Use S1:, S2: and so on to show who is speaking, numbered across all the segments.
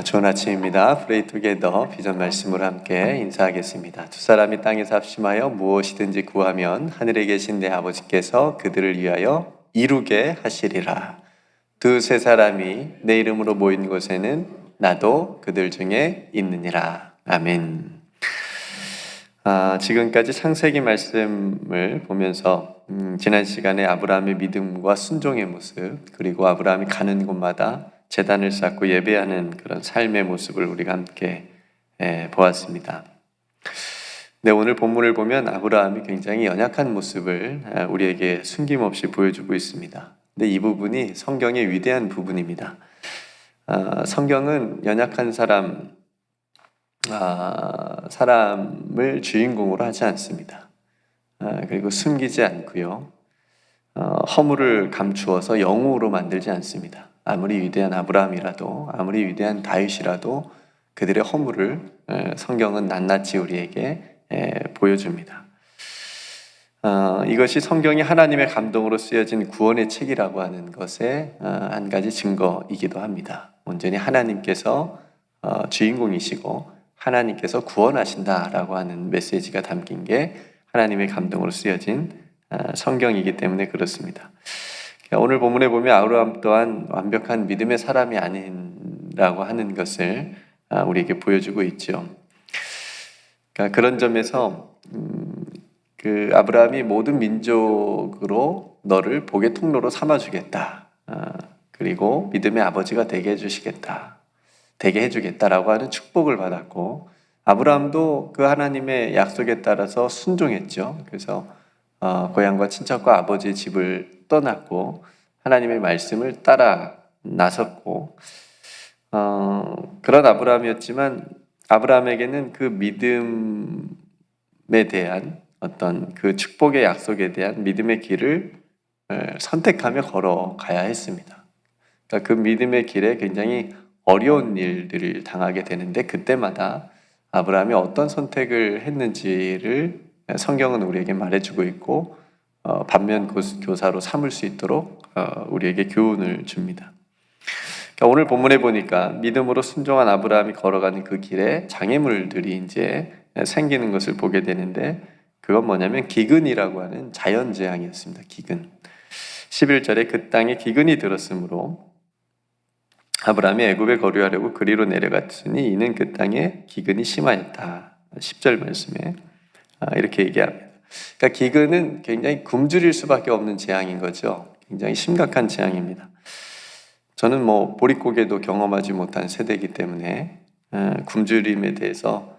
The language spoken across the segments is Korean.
S1: 좋은 아침입니다. Pray Together 비전 말씀으로 함께 인사하겠습니다. 두 사람이 땅에서 합심하여 무엇이든지 구하면 하늘에 계신 내 아버지께서 그들을 위하여 이루게 하시리라. 두세 사람이 내 이름으로 모인 곳에는 나도 그들 중에 있느니라. 아멘. 지금까지 창세기 말씀을 보면서 지난 시간에 아브라함의 믿음과 순종의 모습, 그리고 아브라함이 가는 곳마다 제단을 쌓고 예배하는 그런 삶의 모습을 우리가 함께 보았습니다. 네, 오늘 본문을 보면 아브라함이 굉장히 연약한 모습을 우리에게 숨김없이 보여주고 있습니다. 근데 이 부분이 성경의 위대한 부분입니다. 성경은 연약한 사람을 주인공으로 하지 않습니다. 그리고 숨기지 않고요. 허물을 감추어서 영웅으로 만들지 않습니다. 아무리 위대한 아브라함이라도, 아무리 위대한 다윗이라도 그들의 허물을 성경은 낱낱이 우리에게 보여줍니다. 이것이 성경이 하나님의 감동으로 쓰여진 구원의 책이라고 하는 것의 한 가지 증거이기도 합니다. 온전히 하나님께서 주인공이시고 하나님께서 구원하신다라고 하는 메시지가 담긴 게 하나님의 감동으로 쓰여진 성경이기 때문에 그렇습니다. 오늘 본문에 보면 아브라함 또한 완벽한 믿음의 사람이 아니라고 하는 것을 우리에게 보여주고 있죠. 그러니까 그런 점에서 그 아브라함이 모든 민족으로 너를 복의 통로로 삼아주겠다. 그리고 믿음의 아버지가 되게 해주겠다라고 하는 축복을 받았고, 아브라함도 그 하나님의 약속에 따라서 순종했죠. 그래서 고향과 친척과 아버지의 집을 떠났고 하나님의 말씀을 따라 나섰고, 그런 아브라함이었지만 아브라함에게는 그 믿음에 대한 어떤 그 축복의 약속에 대한 믿음의 길을 선택하며 걸어가야 했습니다. 그러니까 그 믿음의 길에 굉장히 어려운 일들을 당하게 되는데, 그때마다 아브라함이 어떤 선택을 했는지를 성경은 우리에게 말해주고 있고, 반면 교사로 삼을 수 있도록 우리에게 교훈을 줍니다. 그러니까 오늘 본문에 보니까 믿음으로 순종한 아브라함이 걸어가는 그 길에 장애물들이 이제 생기는 것을 보게 되는데, 그건 뭐냐면 기근이라고 하는 자연재앙이었습니다. 기근. 11절에 그 땅에 기근이 들었으므로 아브라함이 애굽에 거류하려고 그리로 내려갔으니 이는 그 땅에 기근이 심하였다. 10절 말씀에 이렇게 얘기합니다. 그러니까 기근은 굉장히 굶주릴 수밖에 없는 재앙인 거죠. 굉장히 심각한 재앙입니다. 저는 보릿고개도 경험하지 못한 세대이기 때문에 굶주림에 대해서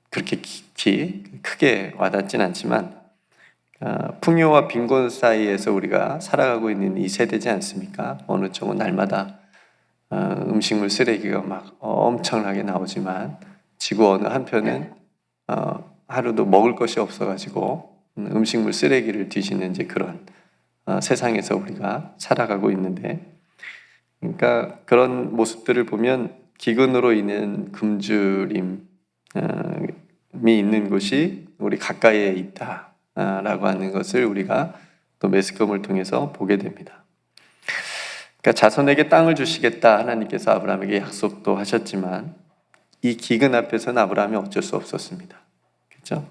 S1: 그렇게 깊이 크게 와닿진 않지만, 풍요와 빈곤 사이에서 우리가 살아가고 있는 이 세대지 않습니까? 어느 쪽은 날마다 음식물 쓰레기가 막 엄청나게 나오지만 지구 어느 한편은 하루도 먹을 것이 없어가지고 음식물 쓰레기를 뒤지는 이제 그런 세상에서 우리가 살아가고 있는데, 그러니까 그런 모습들을 보면 기근으로 인한 굶주림이 있는 곳이 우리 가까이에 있다라고 하는 것을 우리가 또 매스컴을 통해서 보게 됩니다. 그러니까 자손에게 땅을 주시겠다 하나님께서 아브라함에게 약속도 하셨지만 이 기근 앞에서는 아브라함이 어쩔 수 없었습니다. 그렇죠?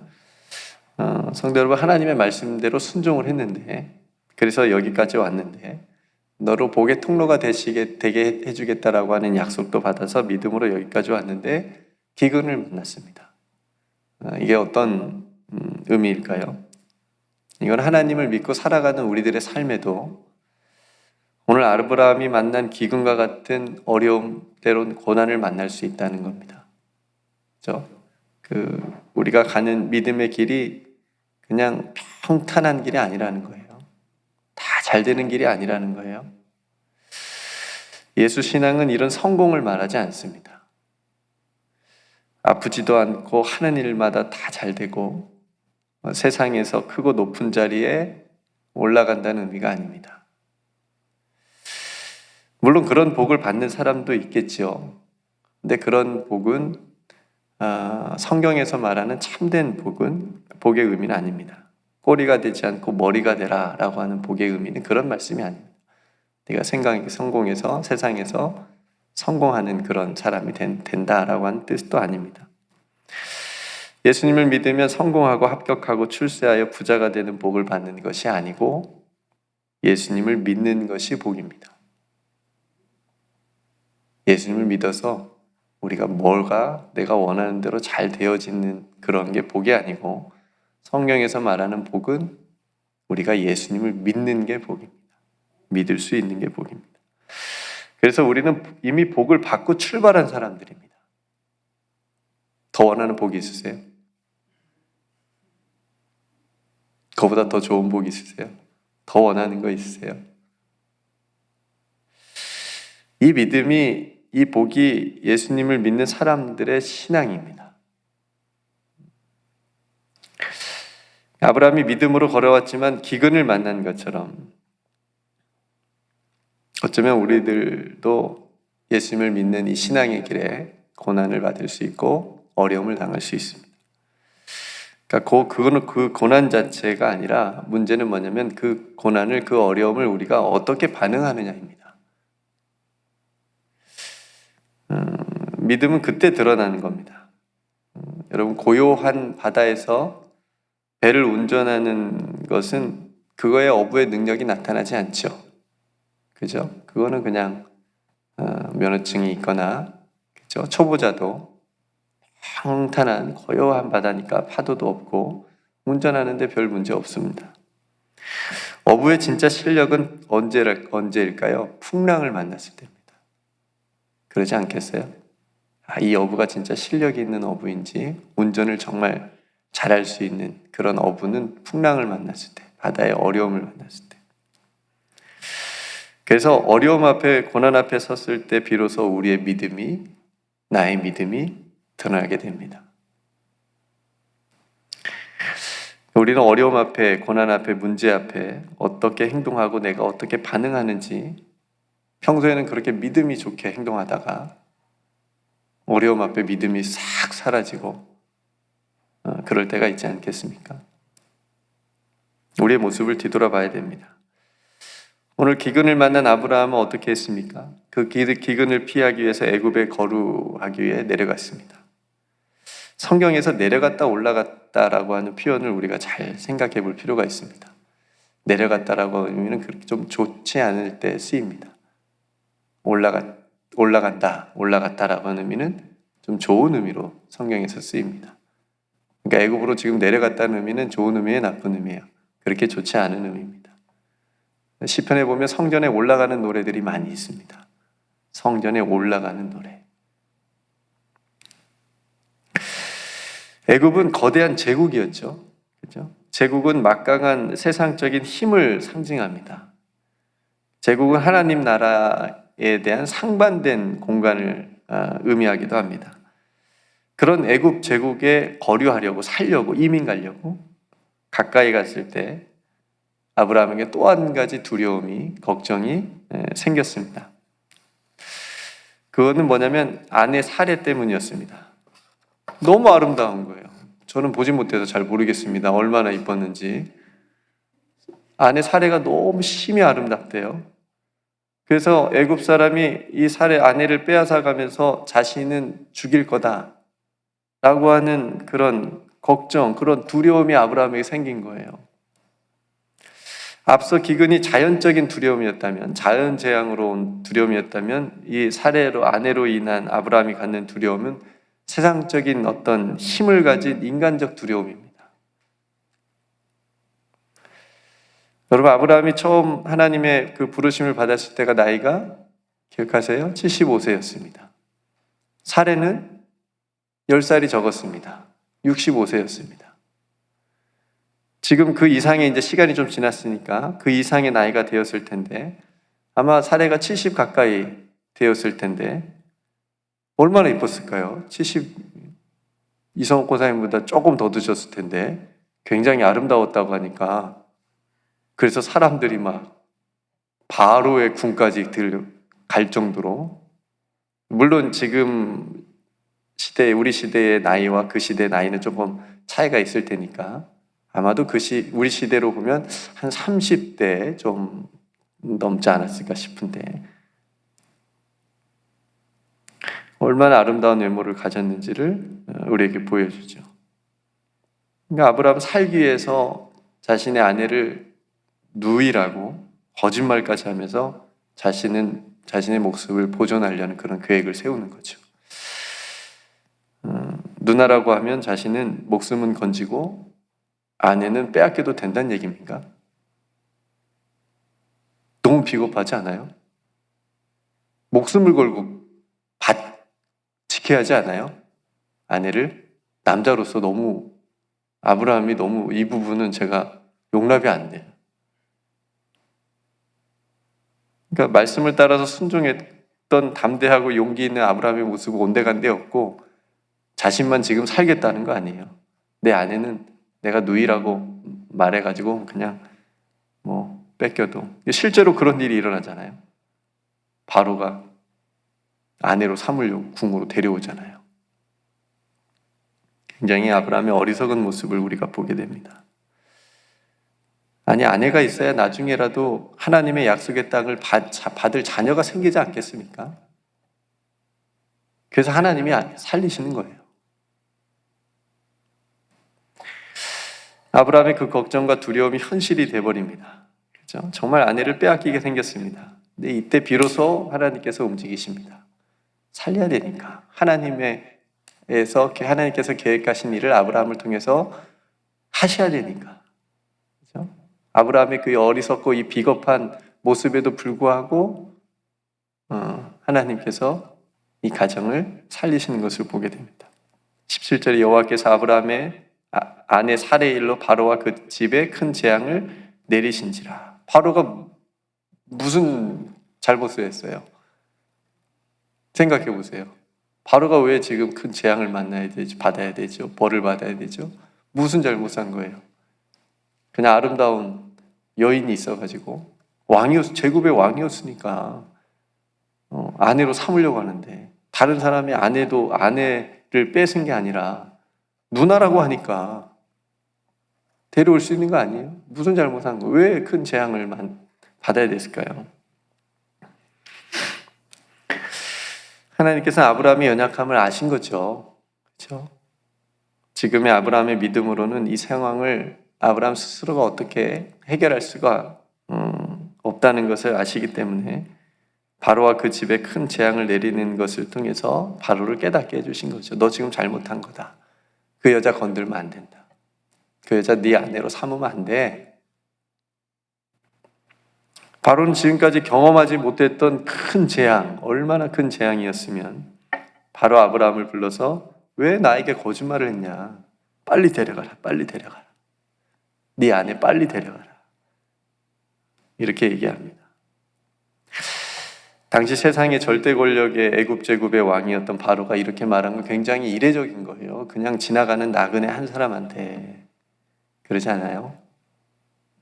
S1: 성도 여러분, 하나님의 말씀대로 순종을 했는데, 그래서 여기까지 왔는데, 너로 복의 통로가 되게 해주겠다라고 하는 약속도 받아서 믿음으로 여기까지 왔는데 기근을 만났습니다. 이게 어떤 의미일까요? 이건 하나님을 믿고 살아가는 우리들의 삶에도 오늘 아브라함이 만난 기근과 같은 어려움, 때론 고난을 만날 수 있다는 겁니다. 그렇죠? 우리가 가는 믿음의 길이 그냥 평탄한 길이 아니라는 거예요. 다 잘 되는 길이 아니라는 거예요. 예수 신앙은 이런 성공을 말하지 않습니다. 아프지도 않고 하는 일마다 다 잘 되고 세상에서 크고 높은 자리에 올라간다는 의미가 아닙니다. 물론 그런 복을 받는 사람도 있겠죠. 근데 그런 복은 성경에서 말하는 참된 복의 의미는 아닙니다. 꼬리가 되지 않고 머리가 되라 라고 하는 복의 의미는 그런 말씀이 아닙니다. 네가 성공해서 세상에서 성공하는 그런 사람이 된다라고 하는 뜻도 아닙니다. 예수님을 믿으면 성공하고 합격하고 출세하여 부자가 되는 복을 받는 것이 아니고 예수님을 믿는 것이 복입니다. 예수님을 믿어서 우리가 내가 원하는 대로 잘 되어지는 그런 게 복이 아니고 성경에서 말하는 복은 우리가 예수님을 믿는 게 복입니다. 믿을 수 있는 게 복입니다. 그래서 우리는 이미 복을 받고 출발한 사람들입니다. 더 원하는 복이 있으세요? 그거보다 더 좋은 복이 있으세요? 더 원하는 거 있으세요? 이 믿음이, 이 복이 예수님을 믿는 사람들의 신앙입니다. 아브라함이 믿음으로 걸어왔지만 기근을 만난 것처럼 어쩌면 우리들도 예수님을 믿는 이 신앙의 길에 고난을 받을 수 있고 어려움을 당할 수 있습니다. 그러니까 그거는 그 고난 자체가 아니라 문제는 뭐냐면 그 고난을, 그 어려움을 우리가 어떻게 반응하느냐입니다. 믿음은 그때 드러나는 겁니다. 여러분, 고요한 바다에서 배를 운전하는 것은 그거의 어부의 능력이 나타나지 않죠. 그죠? 그거는 그냥 면허증이 있거나, 그죠? 초보자도 평탄한 고요한 바다니까 파도도 없고 운전하는데 별 문제 없습니다. 어부의 진짜 실력은 언제일까요? 풍랑을 만났을 때입니다. 그러지 않겠어요? 이 어부가 진짜 실력이 있는 어부인지 운전을 정말 잘할 수 있는 그런 어부는 풍랑을 만났을 때, 바다의 어려움을 만났을 때. 그래서 어려움 앞에, 고난 앞에 섰을 때 비로소 우리의 믿음이, 나의 믿음이 드러나게 됩니다. 우리는 어려움 앞에, 고난 앞에, 문제 앞에 어떻게 행동하고 내가 어떻게 반응하는지, 평소에는 그렇게 믿음이 좋게 행동하다가 어려움 앞에 믿음이 싹 사라지고 그럴 때가 있지 않겠습니까? 우리의 모습을 뒤돌아봐야 됩니다. 오늘 기근을 만난 아브라함은 어떻게 했습니까? 그 기근을 피하기 위해서 애굽에 거류하기 위해 내려갔습니다. 성경에서 내려갔다 올라갔다라고 하는 표현을 우리가 잘 생각해 볼 필요가 있습니다. 내려갔다라고 하면 그렇게 좀 좋지 않을 때 쓰입니다. 올라갔다라고 하는 의미는 좀 좋은 의미로 성경에서 쓰입니다. 그러니까 애굽으로 지금 내려갔다는 의미는 좋은 의미예요, 나쁜 의미예요? 그렇게 좋지 않은 의미입니다. 시편에 보면 성전에 올라가는 노래들이 많이 있습니다. 성전에 올라가는 노래. 애굽은 거대한 제국이었죠. 그렇죠? 제국은 막강한 세상적인 힘을 상징합니다. 제국은 하나님 나라에 대한 상반된 공간을 의미하기도 합니다. 그런 애굽 제국에 거류하려고, 살려고, 이민 가려고 가까이 갔을 때 아브라함에게 또 한 가지 두려움이, 걱정이 생겼습니다. 그거는 뭐냐면 아내 사례 때문이었습니다. 너무 아름다운 거예요. 저는 보지 못해서 잘 모르겠습니다. 얼마나 이뻤는지. 아내 사례가 너무 심히 아름답대요. 그래서 애굽 사람이 이 아내를 빼앗아 가면서 자신은 죽일 거다 라고 하는 그런 걱정, 그런 두려움이 아브라함에게 생긴 거예요. 앞서 기근이 자연적인 두려움이었다면, 자연재앙으로 온 두려움이었다면 이 아내로 인한 아브라함이 갖는 두려움은 세상적인 어떤 힘을 가진 인간적 두려움입니다. 여러분, 아브라함이 처음 하나님의 그 부르심을 받았을 때가 나이가 기억하세요? 75세였습니다. 사례는 10살이 적었습니다. 65세였습니다. 지금 그 이상의 이제 시간이 좀 지났으니까 그 이상의 나이가 되었을 텐데 아마 사례가 70 가까이 되었을 텐데 얼마나 이뻤을까요? 70, 이성옥 고사님보다 조금 더 드셨을 텐데 굉장히 아름다웠다고 하니까 그래서 사람들이 막 바로의 궁까지 갈 정도로, 물론 지금 우리 시대의 나이와 그 시대의 나이는 조금 차이가 있을 테니까 아마도 우리 시대로 보면 한 30대 좀 넘지 않았을까 싶은데 얼마나 아름다운 외모를 가졌는지를 우리에게 보여주죠. 그러니까 아브라함은 살기 위해서 자신의 아내를 누이라고 거짓말까지 하면서 자신의 목숨을 보존하려는 그런 계획을 세우는 거죠. 누나라고 하면 자신은 목숨은 건지고 아내는 빼앗겨도 된다는 얘기입니까? 너무 비겁하지 않아요? 목숨을 걸고 지켜야 하지 않아요? 아내를 남자로서 아브라함이 너무 이 부분은 제가 용납이 안 돼요. 그러니까 말씀을 따라서 순종했던 담대하고 용기 있는 아브라함의 모습은 온데간데 없고 자신만 지금 살겠다는 거 아니에요. 내 아내는 내가 누이라고 말해가지고 그냥 뺏겨도. 실제로 그런 일이 일어나잖아요. 바로가 아내로 삼으려고 궁으로 데려오잖아요. 굉장히 아브라함의 어리석은 모습을 우리가 보게 됩니다. 아니, 아내가 있어야 나중에라도 하나님의 약속의 땅을 받을 자녀가 생기지 않겠습니까? 그래서 하나님이 살리시는 거예요. 아브라함의 그 걱정과 두려움이 현실이 돼버립니다. 그렇죠? 정말 아내를 빼앗기게 생겼습니다. 근데 이때 비로소 하나님께서 움직이십니다. 살려야 되니까. 하나님께서 계획하신 일을 아브라함을 통해서 하셔야 되니까. 그렇죠? 아브라함의 그 어리석고 이 비겁한 모습에도 불구하고 하나님께서 이 가정을 살리시는 것을 보게 됩니다. 17절에 여호와께서 아브라함의 아내 사레의 일로 바로와 그 집에 큰 재앙을 내리신지라. 바로가 무슨 잘못을 했어요? 생각해 보세요. 바로가 왜 지금 큰 재앙을 받아야 되죠? 벌을 받아야 되죠? 무슨 잘못한 거예요? 그냥 아름다운 여인이 있어가지고 제국의 왕이었으니까 아내로 삼으려고 하는데 다른 사람이 아내를 뺏은 게 아니라 누나라고 하니까 데려올 수 있는 거 아니에요? 무슨 잘못한 거예요? 왜 큰 재앙을 받아야 됐을까요? 하나님께서 아브라함의 연약함을 아신 거죠. 그렇죠? 지금의 아브라함의 믿음으로는 이 상황을 아브라함 스스로가 어떻게 해결할 수가 없다는 것을 아시기 때문에 바로와 그 집에 큰 재앙을 내리는 것을 통해서 바로를 깨닫게 해주신 거죠. 너 지금 잘못한 거다. 그 여자 건들면 안 된다. 그 여자 네 아내로 삼으면 안 돼. 바로는 지금까지 경험하지 못했던 큰 재앙, 얼마나 큰 재앙이었으면 바로 아브라함을 불러서 왜 나에게 거짓말을 했냐. 빨리 데려가라. 빨리 데려가라. 네 아내 빨리 데려가라. 이렇게 얘기합니다. 당시 세상의 절대 권력의 애굽 제국의 왕이었던 바로가 이렇게 말한 건 굉장히 이례적인 거예요. 그냥 지나가는 나그네 한 사람한테. 그러지 않아요?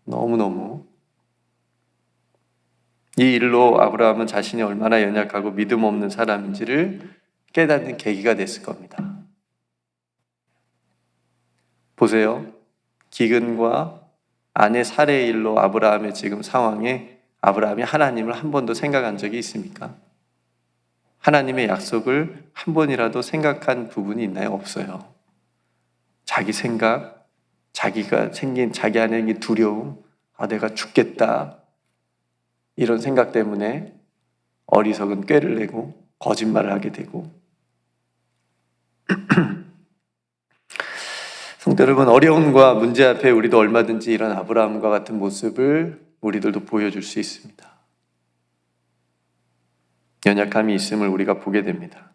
S1: 너무너무. 이 일로 아브라함은 자신이 얼마나 연약하고 믿음 없는 사람인지를 깨닫는 계기가 됐을 겁니다. 보세요. 기근과 아내 살해의 일로 아브라함의 지금 상황에 아브라함이 하나님을 한 번도 생각한 적이 있습니까? 하나님의 약속을 한 번이라도 생각한 부분이 있나요? 없어요. 자기 생각, 자기가 생긴 자기 안에 있는 두려움, 내가 죽겠다. 이런 생각 때문에 어리석은 꾀를 내고 거짓말을 하게 되고 성도 여러분, 어려움과 문제 앞에 우리도 얼마든지 이런 아브라함과 같은 모습을 우리들도 보여줄 수 있습니다. 연약함이 있음을 우리가 보게 됩니다.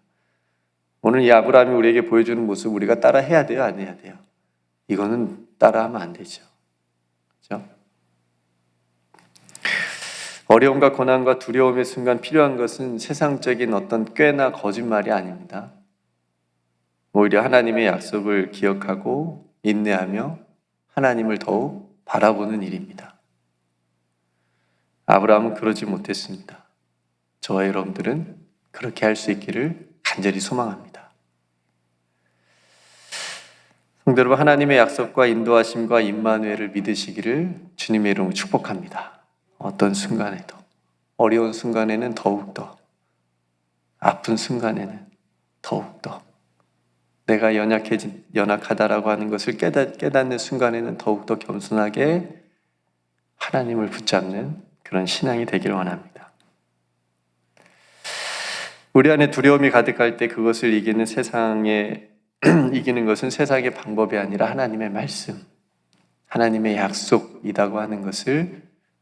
S1: 오늘 이 아브라함이 우리에게 보여주는 모습 우리가 따라 해야 돼요? 안 해야 돼요? 이거는 따라하면 안 되죠. 그렇죠? 어려움과 고난과 두려움의 순간 필요한 것은 세상적인 어떤 꾀나 거짓말이 아닙니다. 오히려 하나님의 약속을 기억하고 인내하며 하나님을 더욱 바라보는 일입니다. 아브라함은 그러지 못했습니다. 저와 여러분들은 그렇게 할 수 있기를 간절히 소망합니다. 성도 여러분, 하나님의 약속과 인도하심과 임마누엘을 믿으시기를 주님의 이름으로 축복합니다. 어떤 순간에도, 어려운 순간에는 더욱더, 아픈 순간에는 더욱더 내가 연약하다라고 하는 것을 깨닫는 순간에는 더욱더 겸손하게 하나님을 붙잡는 그런 신앙이 되길 원합니다. 우리 안에 두려움이 가득할 때 그것을 이기는 것은 세상의 방법이 아니라 하나님의 말씀, 하나님의 약속이라고 하는 것을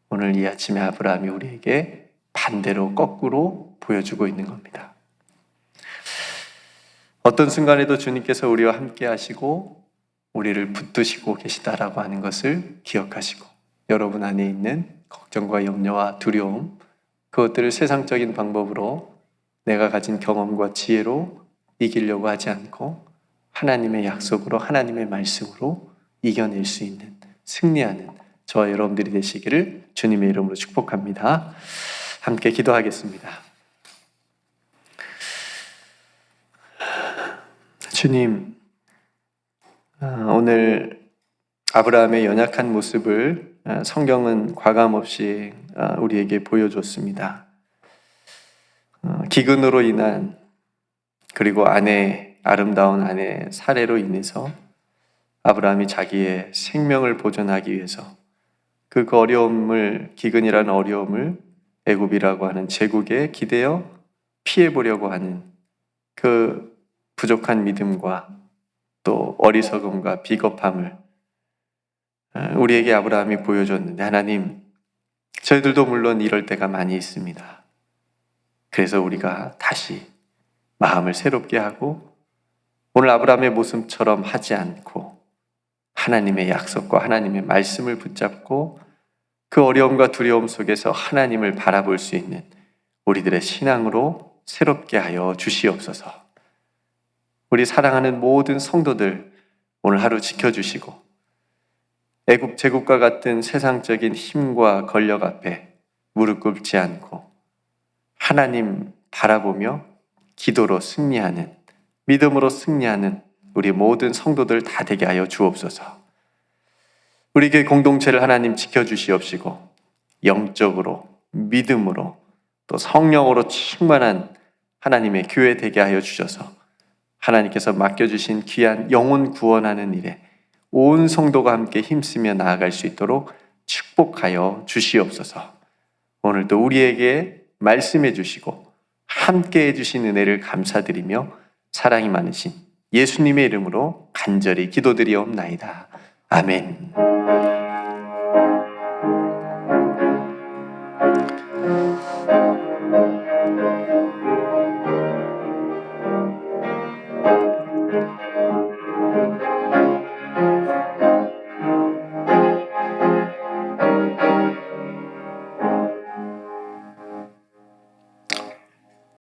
S1: 오늘 이 아침에 아브라함이 우리에게 반대로 거꾸로 보여주고 있는 겁니다. 어떤 순간에도 주님께서 우리와 함께 하시고 우리를 붙드시고 계시다라고 하는 것을 기억하시고 여러분 안에 있는 걱정과 염려와 두려움, 그것들을 세상적인 방법으로 내가 가진 경험과 지혜로 이기려고 하지 않고 하나님의 약속으로 하나님의 말씀으로 이겨낼 수 있는 승리하는 저와 여러분들이 되시기를 주님의 이름으로 축복합니다. 함께 기도하겠습니다. 주님, 오늘 아브라함의 연약한 모습을 성경은 과감없이 우리에게 보여줬습니다. 기근으로 인한 그리고 아름다운 아내 사례로 인해서 아브라함이 자기의 생명을 보존하기 위해서 그 기근이라는 어려움을 애굽이라고 하는 제국에 기대어 피해보려고 하는 그 부족한 믿음과 또 어리석음과 비겁함을 우리에게 아브라함이 보여줬는데 하나님, 저희들도 물론 이럴 때가 많이 있습니다. 그래서 우리가 다시 마음을 새롭게 하고 오늘 아브라함의 모습처럼 하지 않고 하나님의 약속과 하나님의 말씀을 붙잡고 그 어려움과 두려움 속에서 하나님을 바라볼 수 있는 우리들의 신앙으로 새롭게 하여 주시옵소서. 우리 사랑하는 모든 성도들 오늘 하루 지켜주시고 애굽 제국과 같은 세상적인 힘과 권력 앞에 무릎 꿇지 않고 하나님 바라보며 기도로 승리하는, 믿음으로 승리하는 우리 모든 성도들 다 되게 하여 주옵소서. 우리 교회 공동체를 하나님 지켜주시옵시고 영적으로, 믿음으로 또 성령으로 충만한 하나님의 교회 되게 하여 주셔서 하나님께서 맡겨주신 귀한 영혼 구원하는 일에 온 성도가 함께 힘쓰며 나아갈 수 있도록 축복하여 주시옵소서. 오늘도 우리에게 말씀해 주시고 함께 해주신 은혜를 감사드리며 사랑이 많으신 예수님의 이름으로 간절히 기도드리옵나이다. 아멘.